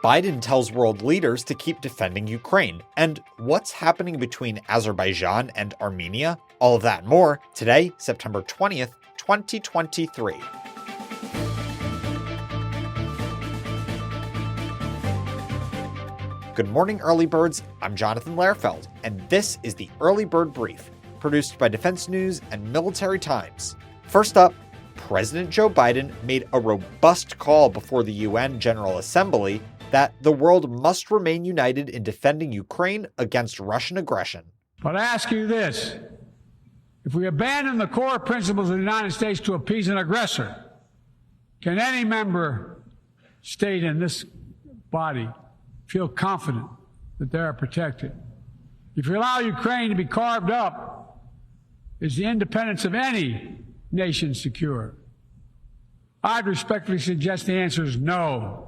Biden tells world leaders to keep defending Ukraine. And what's happening between Azerbaijan and Armenia? All of that and more today, September 20th, 2023. Good morning, early birds. I'm Jonathan Lehrfeld, and this is the Early Bird Brief, produced by Defense News and Military Times. First up, President Joe Biden made a robust call before the UN General Assembly that the world must remain united in defending Ukraine against Russian aggression. But I ask you this, if we abandon the core principles of the United States to appease an aggressor, can any member state in this body feel confident that they are protected? If you allow Ukraine to be carved up, is the independence of any nation secure? I'd respectfully suggest the answer is no.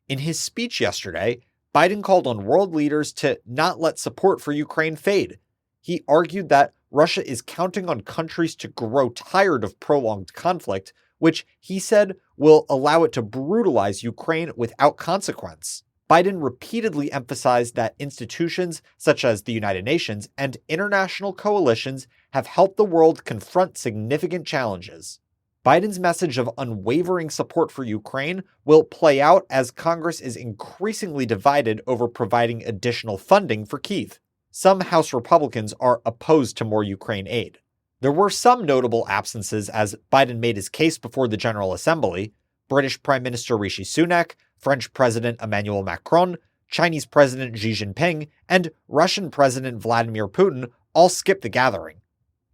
In his speech yesterday, Biden called on world leaders to not let support for Ukraine fade. He argued that Russia is counting on countries to grow tired of prolonged conflict, which he said will allow it to brutalize Ukraine without consequence. Biden repeatedly emphasized that institutions such as the United Nations and international coalitions have helped the world confront significant challenges. Biden's message of unwavering support for Ukraine will play out as Congress is increasingly divided over providing additional funding for Kyiv. Some House Republicans are opposed to more Ukraine aid. There were some notable absences as Biden made his case before the General Assembly. British Prime Minister Rishi Sunak, French President Emmanuel Macron, Chinese President Xi Jinping, and Russian President Vladimir Putin all skipped the gathering.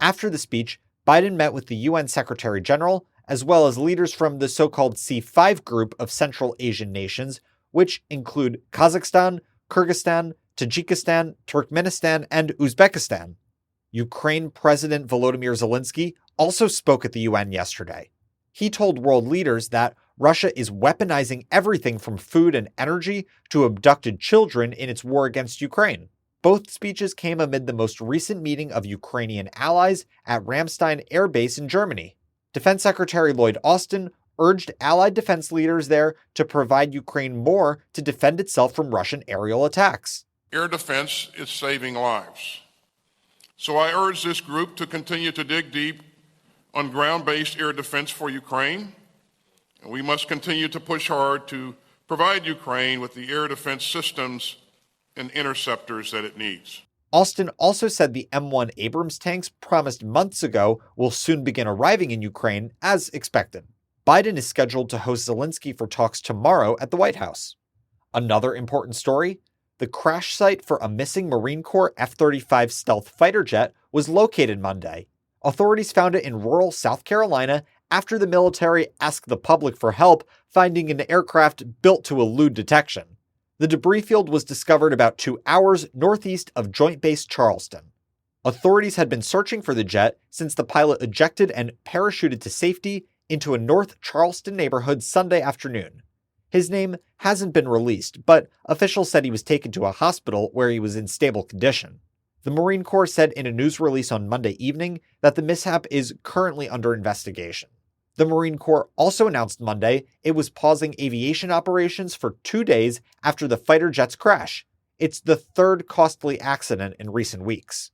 After the speech, Biden met with the UN Secretary General, as well as leaders from the so-called C5 group of Central Asian nations, which include Kazakhstan, Kyrgyzstan, Tajikistan, Turkmenistan, and Uzbekistan. Ukraine President Volodymyr Zelensky also spoke at the UN yesterday. He told world leaders that Russia is weaponizing everything from food and energy to abducted children in its war against Ukraine. Both speeches came amid the most recent meeting of Ukrainian allies at Ramstein Air Base in Germany. Defense Secretary Lloyd Austin urged allied defense leaders there to provide Ukraine more to defend itself from Russian aerial attacks. Air defense is saving lives. So I urge this group to continue to dig deep on ground-based air defense for Ukraine. And we must continue to push hard to provide Ukraine with the air defense systems and interceptors that it needs. Austin also said the M1 Abrams tanks promised months ago will soon begin arriving in Ukraine as expected. Biden is scheduled to host Zelensky for talks tomorrow at the White House. Another important story, the crash site for a missing Marine Corps F-35 stealth fighter jet was located Monday. Authorities found it in rural South Carolina after the military asked the public for help finding an aircraft built to elude detection. The debris field was discovered about 2 hours northeast of Joint Base Charleston. Authorities had been searching for the jet since the pilot ejected and parachuted to safety into a North Charleston neighborhood Sunday afternoon. His name hasn't been released, but officials said he was taken to a hospital where he was in stable condition. The Marine Corps said in a news release on Monday evening that the mishap is currently under investigation. The Marine Corps also announced Monday it was pausing aviation operations for 2 days after the fighter jet's crash. It's the third costly accident in recent weeks.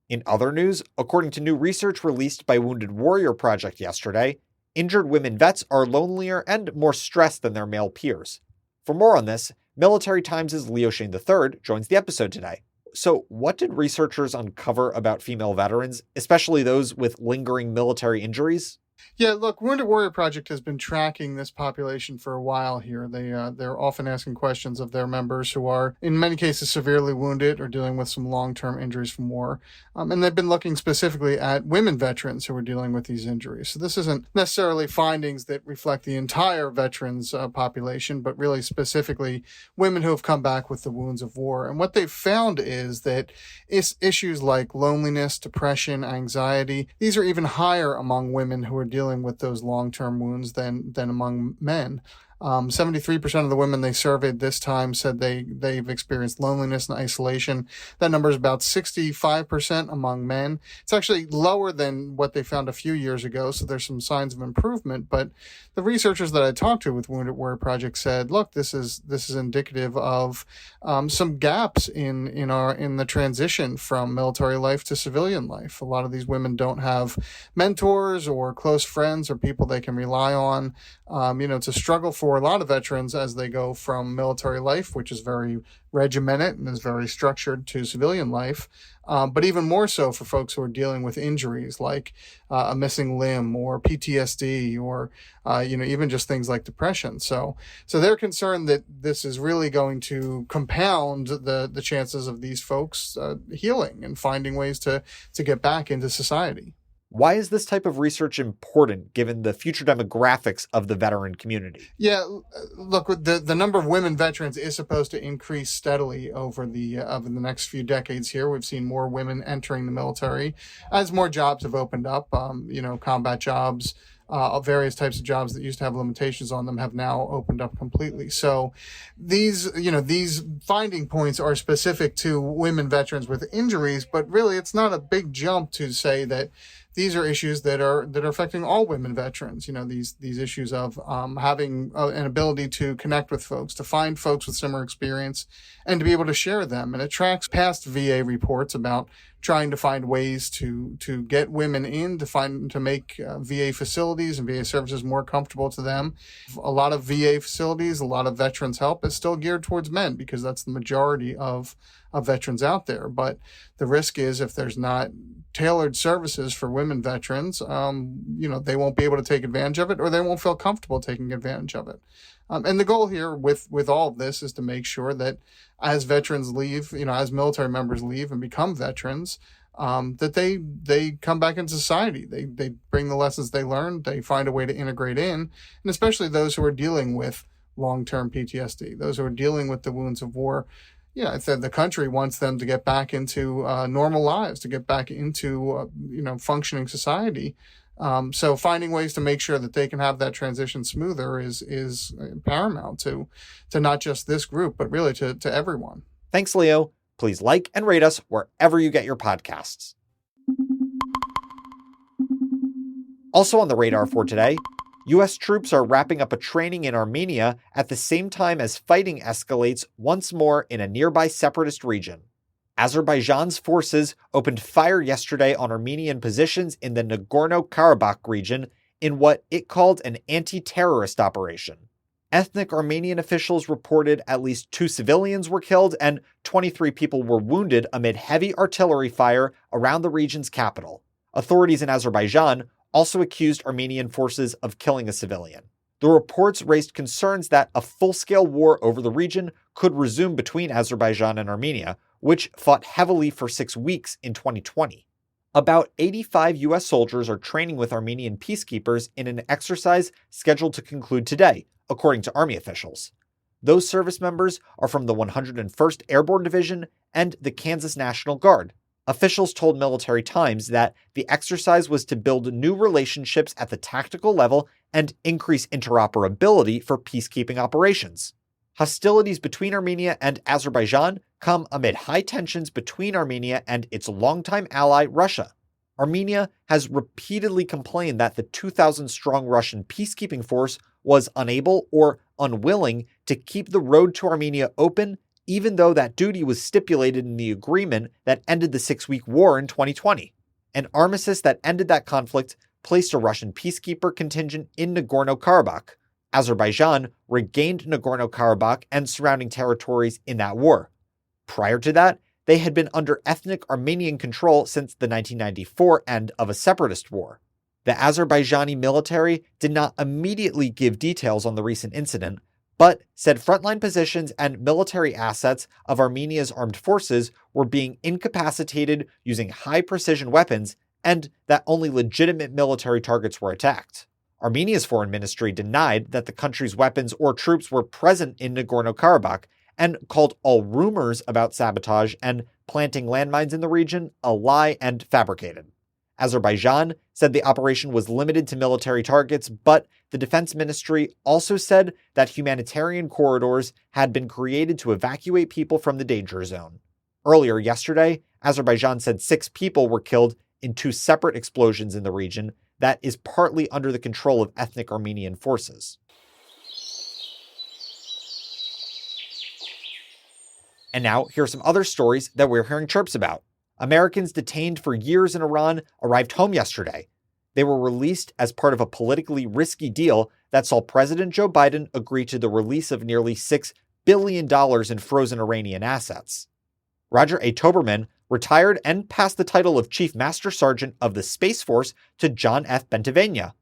In other news, according to new research released by Wounded Warrior Project yesterday, injured women vets are lonelier and more stressed than their male peers. For more on this, Military Times' Leo Shane III joins the episode today. So what did researchers uncover about female veterans, especially those with lingering military injuries? Yeah, look, Wounded Warrior Project has been tracking this population for a while here. They're often asking questions of their members who are, in many cases, severely wounded or dealing with some long-term injuries from war. And they've been looking specifically at women veterans who are dealing with these injuries. So this isn't necessarily findings that reflect the entire veterans population, but really specifically women who have come back with the wounds of war. And what they've found is that issues like loneliness, depression, anxiety, these are even higher among women who are dealing with those long-term wounds than among men. 73% of the women they surveyed this time said they've experienced loneliness and isolation. That number is about 65% among men. It's actually lower than what they found a few years ago, so there's some signs of improvement. But the researchers that I talked to with Wounded Warrior Project said, look, this is indicative of some gaps in the transition from military life to civilian life. A lot of these women don't have mentors or close friends or people they can rely on. It's a struggle for a lot of veterans as they go from military life, which is very regimented and is very structured, to civilian life. But even more so for folks who are dealing with injuries like a missing limb or PTSD or, even just things like depression. So they're concerned that this is really going to compound the chances of these folks healing and finding ways to get back into society. Why is this type of research important given the future demographics of the veteran community? Yeah, look, the number of women veterans is supposed to increase steadily over the next few decades here. We've seen more women entering the military as more jobs have opened up, combat jobs. Various types of jobs that used to have limitations on them have now opened up completely. So these finding points are specific to women veterans with injuries, but really it's not a big jump to say that these are issues that are affecting all women veterans. These issues of having an ability to connect with folks, to find folks with similar experience, and to be able to share them. And it tracks past VA reports about trying to find ways to get women in, to make VA facilities and VA services more comfortable to them. A lot of VA facilities, a lot of veterans help is still geared towards men because that's the majority of veterans out there. But the risk is if there's not tailored services for women veterans, they won't be able to take advantage of it, or they won't feel comfortable taking advantage of it. And the goal here with all of this is to make sure that as veterans leave, as military members leave and become veterans, that they come back into society. They bring the lessons they learned, they find a way to integrate in, and especially those who are dealing with long-term PTSD, those who are dealing with the wounds of war. I said the country wants them to get back into normal lives, to get back into functioning society. So finding ways to make sure that they can have that transition smoother is paramount to not just this group, but really to everyone. Thanks, Leo. Please like and rate us wherever you get your podcasts. Also on the radar for today, U.S. troops are wrapping up a training in Armenia at the same time as fighting escalates once more in a nearby separatist region. Azerbaijan's forces opened fire yesterday on Armenian positions in the Nagorno-Karabakh region in what it called an anti-terrorist operation. Ethnic Armenian officials reported at least 2 civilians were killed and 23 people were wounded amid heavy artillery fire around the region's capital. Authorities in Azerbaijan also accused Armenian forces of killing a civilian. The reports raised concerns that a full-scale war over the region could resume between Azerbaijan and Armenia, which fought heavily for 6 weeks in 2020. About 85 U.S. soldiers are training with Armenian peacekeepers in an exercise scheduled to conclude today, according to Army officials. Those service members are from the 101st Airborne Division and the Kansas National Guard. Officials told Military Times that the exercise was to build new relationships at the tactical level and increase interoperability for peacekeeping operations. Hostilities between Armenia and Azerbaijan come amid high tensions between Armenia and its longtime ally, Russia. Armenia has repeatedly complained that the 2,000-strong Russian peacekeeping force was unable or unwilling to keep the road to Armenia open, even though that duty was stipulated in the agreement that ended the 6-week war in 2020. An armistice that ended that conflict placed a Russian peacekeeper contingent in Nagorno-Karabakh. Azerbaijan regained Nagorno-Karabakh and surrounding territories in that war. Prior to that, they had been under ethnic Armenian control since the 1994 end of a separatist war. The Azerbaijani military did not immediately give details on the recent incident, but said frontline positions and military assets of Armenia's armed forces were being incapacitated using high-precision weapons and that only legitimate military targets were attacked. Armenia's foreign ministry denied that the country's weapons or troops were present in Nagorno-Karabakh and called all rumors about sabotage and planting landmines in the region a lie and fabricated. Azerbaijan said the operation was limited to military targets, but the defense ministry also said that humanitarian corridors had been created to evacuate people from the danger zone. Earlier yesterday, Azerbaijan said 6 people were killed in 2 separate explosions in the region that is partly under the control of ethnic Armenian forces. And now, here are some other stories that we're hearing chirps about. Americans detained for years in Iran arrived home yesterday. They were released as part of a politically risky deal that saw President Joe Biden agree to the release of nearly $6 billion in frozen Iranian assets. Roger A. Toberman retired and passed the title of Chief Master Sergeant of the Space Force to John F. Bentavenia.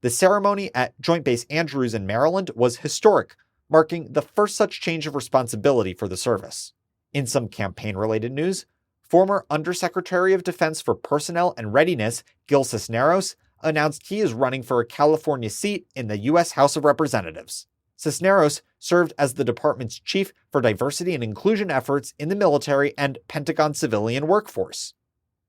The ceremony at Joint Base Andrews in Maryland was historic, marking the first such change of responsibility for the service. In some campaign-related news, former Undersecretary of Defense for Personnel and Readiness, Gil Cisneros, announced he is running for a California seat in the U.S. House of Representatives. Cisneros served as the department's chief for diversity and inclusion efforts in the military and Pentagon civilian workforce.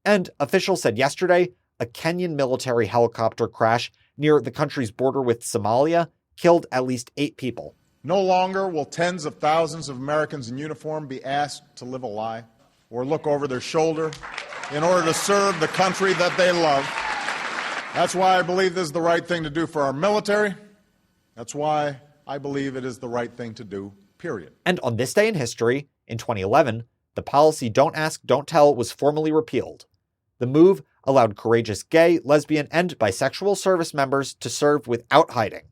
And officials said yesterday a Kenyan military helicopter crash near the country's border with Somalia killed at least 8 people. No longer will tens of thousands of Americans in uniform be asked to live a lie or look over their shoulder in order to serve the country that they love. That's why I believe this is the right thing to do for our military. That's why I believe it is the right thing to do, period. And on this day in history, in 2011, the policy Don't Ask, Don't Tell was formally repealed. The move allowed courageous gay, lesbian, and bisexual service members to serve without hiding.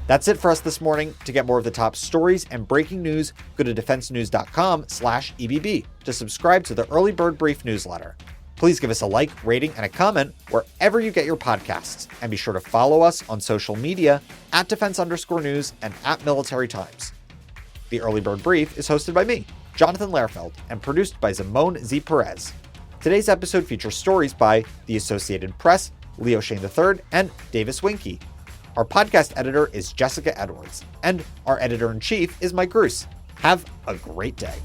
That's it for us this morning. To get more of the top stories and breaking news, go to defensenews.com/EBB to subscribe to the Early Bird Brief newsletter. Please give us a like, rating, and a comment wherever you get your podcasts. And be sure to follow us on social media at @Defense_News and @Military Times. The Early Bird Brief is hosted by me, Jonathan Lehrfeld, and produced by Zamon Z. Perez. Today's episode features stories by the Associated Press, Leo Shane III, and Davis Winke. Our podcast editor is Jessica Edwards, and our editor-in-chief is Mike Gruss. Have a great day.